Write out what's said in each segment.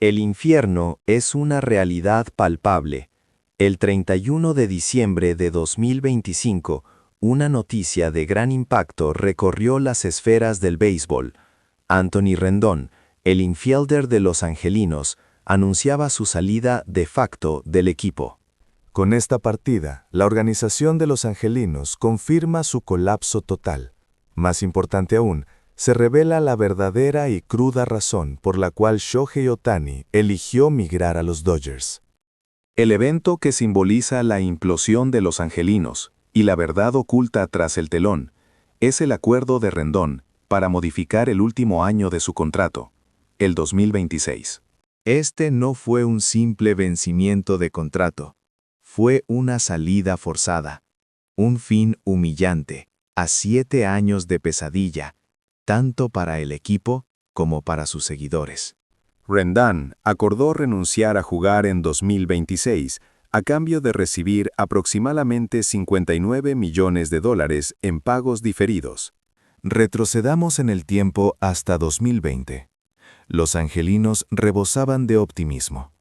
El infierno es una realidad palpable. El 31 de diciembre de 2025, una noticia de gran impacto recorrió las esferas del béisbol. Anthony Rendón, el infielder de los Angelinos, anunciaba su salida de facto del equipo. Con esta partida, la organización de los Angelinos confirma su colapso total. Más importante aún, se revela la verdadera y cruda razón por la cual Shohei Ohtani eligió migrar a los Dodgers. El evento que simboliza la implosión de los Angelinos y la verdad oculta tras el telón es el acuerdo de Rendón para modificar el último año de su contrato, el 2026. Este no fue un simple vencimiento de contrato, fue una salida forzada, un fin humillante, a 7 años de pesadilla, tanto para el equipo como para sus seguidores. Rendón acordó renunciar a jugar en 2026 a cambio de recibir aproximadamente $59 millones en pagos diferidos. Retrocedamos en el tiempo hasta 2020. Los Angelinos rebosaban de optimismo.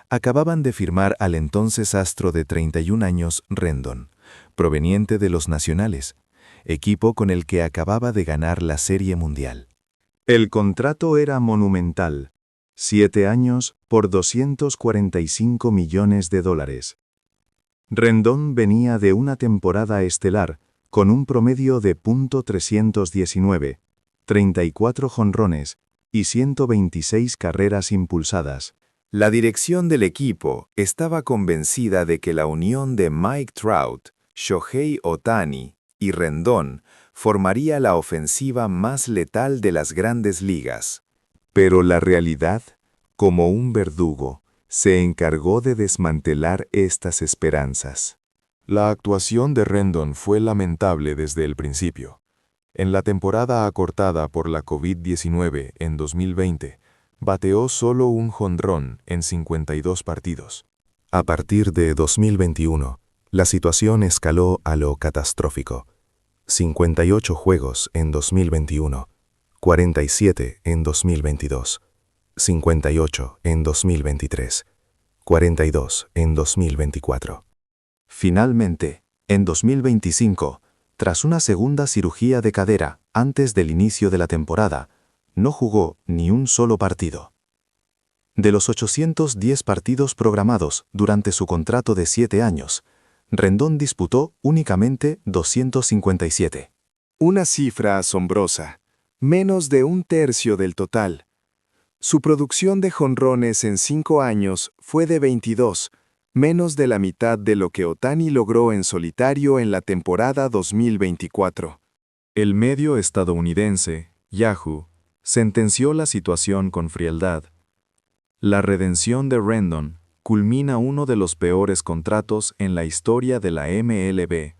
Acababan de firmar al entonces astro de 31 años Rendón, proveniente de los Nacionales, equipo con el que acababa de ganar la Serie Mundial. El contrato era monumental, 7 años por $245 millones. Rendón venía de una temporada estelar con un promedio de .319, 34 jonrones y 126 carreras impulsadas. La dirección del equipo estaba convencida de que la unión de Mike Trout, Shohei Ohtani y Rendón formaría la ofensiva más letal de las grandes ligas. Pero la realidad, como un verdugo, se encargó de desmantelar estas esperanzas. La actuación de Rendón fue lamentable desde el principio. En la temporada acortada por la COVID-19 en 2020, bateó solo un jonrón en 52 partidos. A partir de 2021, la situación escaló a lo catastrófico. 58 juegos en 2021, 47 en 2022, 58 en 2023, 42 en 2024. Finalmente, en 2025, tras una segunda cirugía de cadera antes del inicio de la temporada, no jugó ni un solo partido. De los 810 partidos programados durante su contrato de 7 años, Rendón disputó únicamente 257. Una cifra asombrosa, menos de un tercio del total. Su producción de jonrones en 5 años fue de 22, menos de la mitad de lo que Ohtani logró en solitario en la temporada 2024. El medio estadounidense, Yahoo, sentenció la situación con frialdad. La redención de Rendón culmina uno de los peores contratos en la historia de la MLB.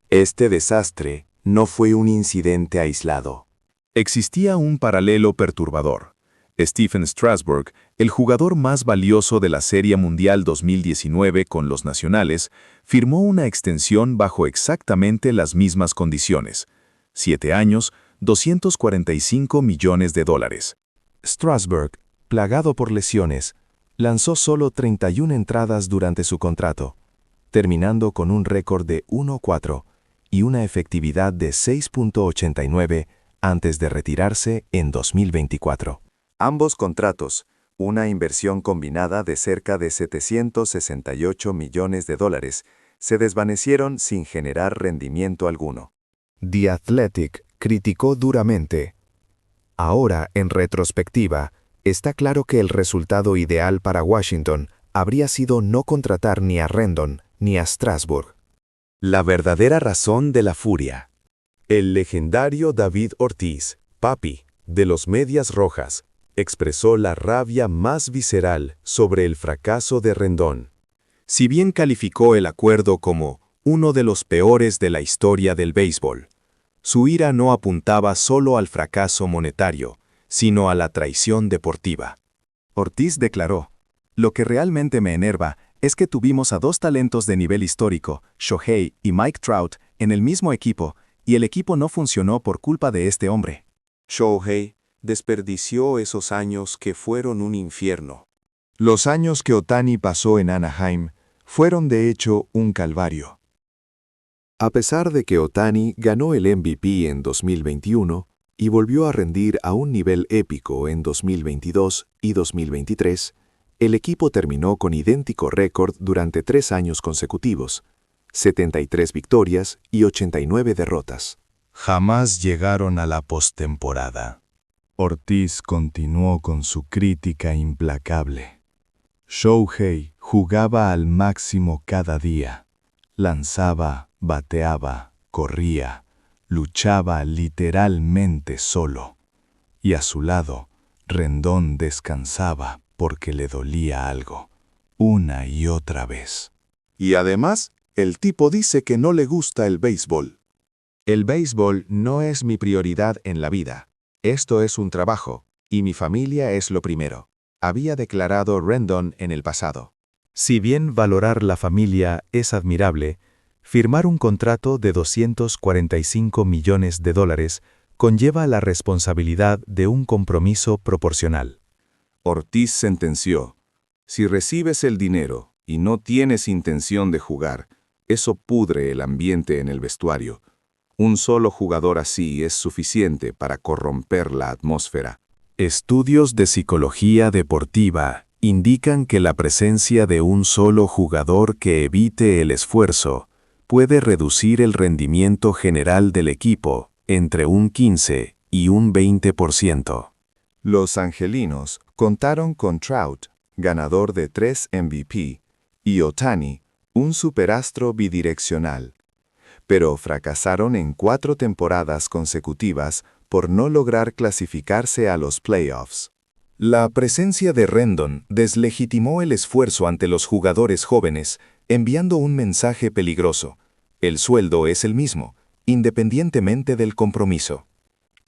Este desastre no fue un incidente aislado. Existía un paralelo perturbador. Stephen Strasburg, el jugador más valioso de la Serie Mundial 2019 con los Nacionales, firmó una extensión bajo exactamente las mismas condiciones. 7 años, $245 millones. Strasburg, plagado por lesiones, lanzó solo 31 entradas durante su contrato, terminando con un récord de 1-4 y una efectividad de 6.89 antes de retirarse en 2024. Ambos contratos, una inversión combinada de cerca de $768 millones, se desvanecieron sin generar rendimiento alguno. The Athletic criticó duramente. Ahora, en retrospectiva, está claro que el resultado ideal para Washington habría sido no contratar ni a Rendón ni a Strasburg. La verdadera razón de la furia. El legendario David Ortiz, papi, de los Medias Rojas, expresó la rabia más visceral sobre el fracaso de Rendón. Si bien calificó el acuerdo como uno de los peores de la historia del béisbol, su ira no apuntaba solo al fracaso monetario, sino a la traición deportiva. Ortiz declaró: "Lo que realmente me enerva es que tuvimos a 2 talentos de nivel histórico, Shohei y Mike Trout, en el mismo equipo, y el equipo no funcionó por culpa de este hombre". Shohei desperdició esos años que fueron un infierno. Los años que Ohtani pasó en Anaheim fueron de hecho un calvario. A pesar de que Ohtani ganó el MVP en 2021 y volvió a rendir a un nivel épico en 2022 y 2023, el equipo terminó con idéntico récord durante 3 años consecutivos, 73 victorias y 89 derrotas. Jamás llegaron a la postemporada. Ortiz continuó con su crítica implacable. Shohei jugaba al máximo cada día. Lanzaba, bateaba, corría, luchaba literalmente solo. Y a su lado, Rendón descansaba porque le dolía algo, una y otra vez. Y además, el tipo dice que no le gusta el béisbol. El béisbol no es mi prioridad en la vida. Esto es un trabajo, y mi familia es lo primero, había declarado Rendon en el pasado. Si bien valorar la familia es admirable, firmar un contrato de $245 millones conlleva la responsabilidad de un compromiso proporcional. Ortiz sentenció: si recibes el dinero y no tienes intención de jugar, eso pudre el ambiente en el vestuario. Un solo jugador así es suficiente para corromper la atmósfera. Estudios de psicología deportiva indican que la presencia de un solo jugador que evite el esfuerzo puede reducir el rendimiento general del equipo entre un 15 y un 20%. Los angelinos contaron con Trout, ganador de 3 MVP, y Ohtani, un superastro bidireccional. Pero fracasaron en 4 temporadas consecutivas por no lograr clasificarse a los playoffs. La presencia de Rendon deslegitimó el esfuerzo ante los jugadores jóvenes, enviando un mensaje peligroso: el sueldo es el mismo, independientemente del compromiso.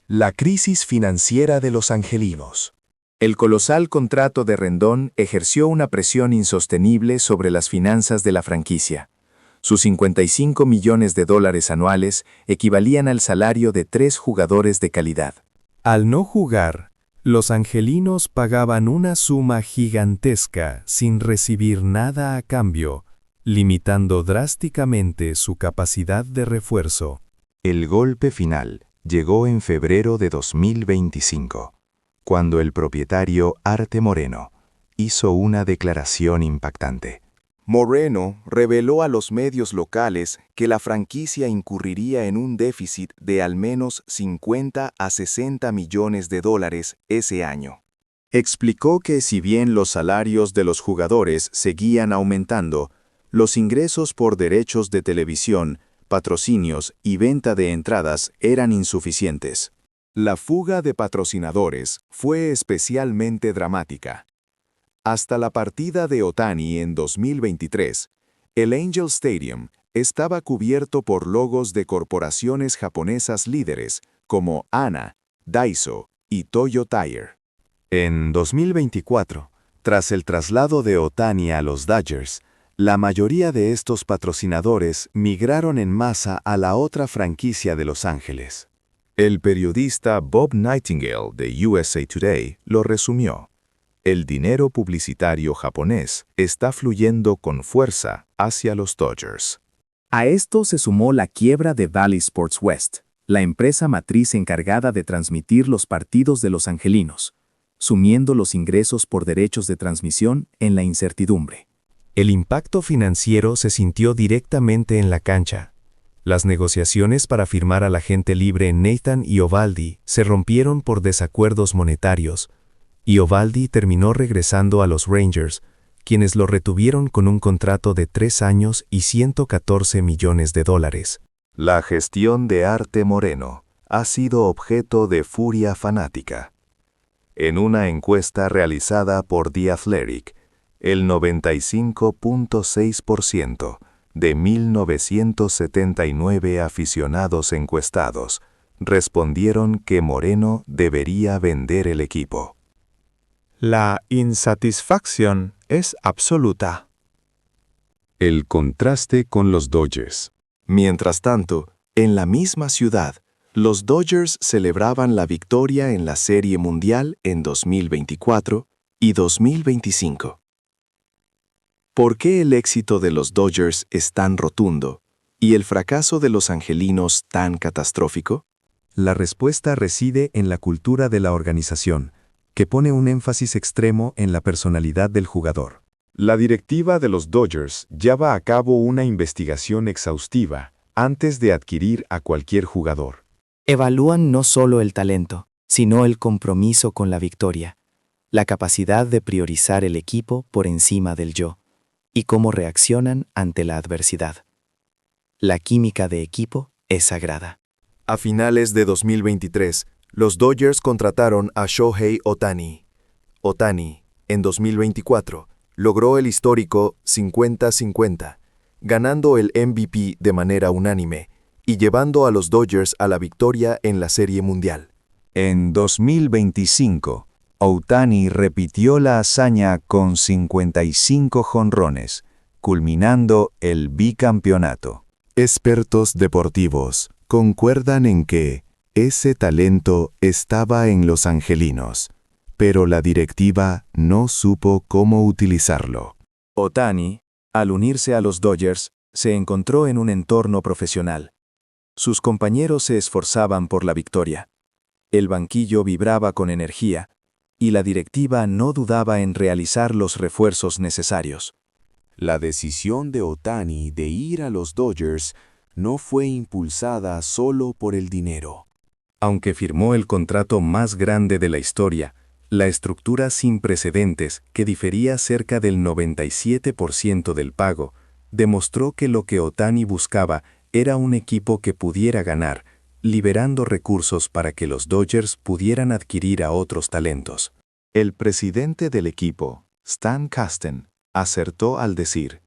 La crisis financiera de los angelinos. El colosal contrato de Rendón ejerció una presión insostenible sobre las finanzas de la franquicia. Sus $55 millones anuales equivalían al salario de 3 jugadores de calidad. Al no jugar, los angelinos pagaban una suma gigantesca sin recibir nada a cambio, limitando drásticamente su capacidad de refuerzo. El golpe final llegó en febrero de 2025, cuando el propietario Arte Moreno hizo una declaración impactante. Moreno reveló a los medios locales que la franquicia incurriría en un déficit de al menos $50 a $60 millones ese año. Explicó que si bien los salarios de los jugadores seguían aumentando, los ingresos por derechos de televisión, patrocinios y venta de entradas eran insuficientes. La fuga de patrocinadores fue especialmente dramática. Hasta la partida de Ohtani en 2023, el Angel Stadium estaba cubierto por logos de corporaciones japonesas líderes como ANA, Daiso y Toyo Tire. En 2024, tras el traslado de Ohtani a los Dodgers, la mayoría de estos patrocinadores migraron en masa a la otra franquicia de Los Ángeles. El periodista Bob Nightingale de USA Today lo resumió: el dinero publicitario japonés está fluyendo con fuerza hacia los Dodgers. A esto se sumó la quiebra de Valley Sports West, la empresa matriz encargada de transmitir los partidos de los angelinos, sumiendo los ingresos por derechos de transmisión en la incertidumbre. El impacto financiero se sintió directamente en la cancha. Las negociaciones para firmar al agente libre Nathan Eovaldi se rompieron por desacuerdos monetarios, y Eovaldi terminó regresando a los Rangers, quienes lo retuvieron con un contrato de 3 años y $114 millones. La gestión de Arte Moreno ha sido objeto de furia fanática. En una encuesta realizada por The Athletic, el 95.6% de 1.979 aficionados encuestados respondieron que Moreno debería vender el equipo. La insatisfacción es absoluta. El contraste con los Dodgers. Mientras tanto, en la misma ciudad, los Dodgers celebraban la victoria en la Serie Mundial en 2024 y 2025. ¿Por qué el éxito de los Dodgers es tan rotundo y el fracaso de los angelinos tan catastrófico? La respuesta reside en la cultura de la organización, que pone un énfasis extremo en la personalidad del jugador. La directiva de los Dodgers lleva a cabo una investigación exhaustiva antes de adquirir a cualquier jugador. Evalúan no solo el talento, sino el compromiso con la victoria, la capacidad de priorizar el equipo por encima del yo, y cómo reaccionan ante la adversidad. La química de equipo es sagrada. A finales de 2023, los Dodgers contrataron a Shohei Ohtani. Ohtani, en 2024, logró el histórico 50-50, ganando el MVP de manera unánime y llevando a los Dodgers a la victoria en la Serie Mundial. En 2025, Ohtani repitió la hazaña con 55 jonrones, culminando el bicampeonato. Expertos deportivos concuerdan en que ese talento estaba en los angelinos, pero la directiva no supo cómo utilizarlo. Ohtani, al unirse a los Dodgers, se encontró en un entorno profesional. Sus compañeros se esforzaban por la victoria. El banquillo vibraba con energía, y la directiva no dudaba en realizar los refuerzos necesarios. La decisión de Ohtani de ir a los Dodgers no fue impulsada solo por el dinero. Aunque firmó el contrato más grande de la historia, la estructura sin precedentes, que difería cerca del 97% del pago, demostró que lo que Ohtani buscaba era un equipo que pudiera ganar, liberando recursos para que los Dodgers pudieran adquirir a otros talentos. El presidente del equipo, Stan Kasten, acertó al decir: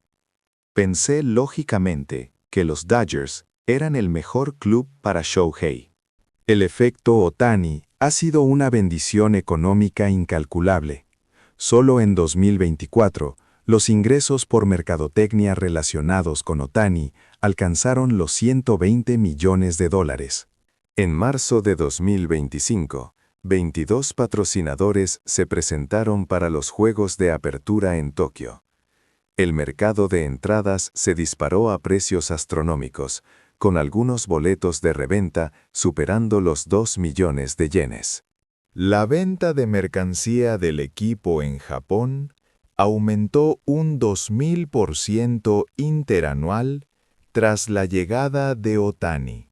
«Pensé lógicamente que los Dodgers eran el mejor club para Shohei». El efecto Ohtani ha sido una bendición económica incalculable. Solo en 2024, los ingresos por mercadotecnia relacionados con Ohtani alcanzaron los $120 millones. En marzo de 2025, 22 patrocinadores se presentaron para los Juegos de Apertura en Tokio. El mercado de entradas se disparó a precios astronómicos, con algunos boletos de reventa superando los 2 millones de yenes. La venta de mercancía del equipo en Japón aumentó un 2000% interanual tras la llegada de Ohtani.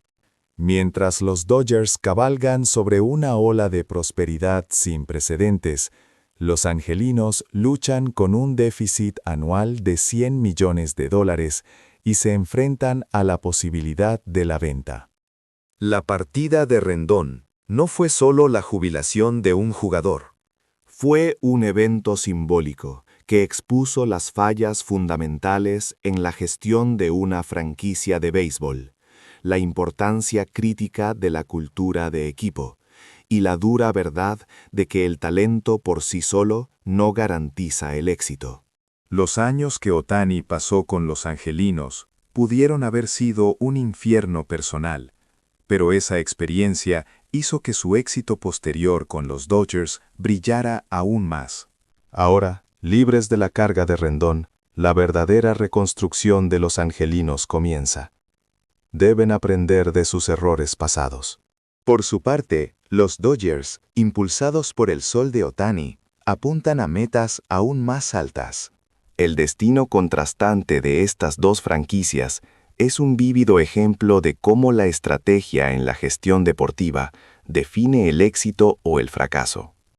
Mientras los Dodgers cabalgan sobre una ola de prosperidad sin precedentes, los angelinos luchan con un déficit anual de $100 millones y se enfrentan a la posibilidad de la venta. La partida de Rendón no fue solo la jubilación de un jugador. Fue un evento simbólico que expuso las fallas fundamentales en la gestión de una franquicia de béisbol, la importancia crítica de la cultura de equipo y la dura verdad de que el talento por sí solo no garantiza el éxito. Los años que Ohtani pasó con los angelinos pudieron haber sido un infierno personal, pero esa experiencia hizo que su éxito posterior con los Dodgers brillara aún más. Ahora, libres de la carga de Rendón, la verdadera reconstrucción de los angelinos comienza. Deben aprender de sus errores pasados. Por su parte, los Dodgers, impulsados por el sol de Ohtani, apuntan a metas aún más altas. El destino contrastante de estas dos franquicias es un vívido ejemplo de cómo la estrategia en la gestión deportiva define el éxito o el fracaso.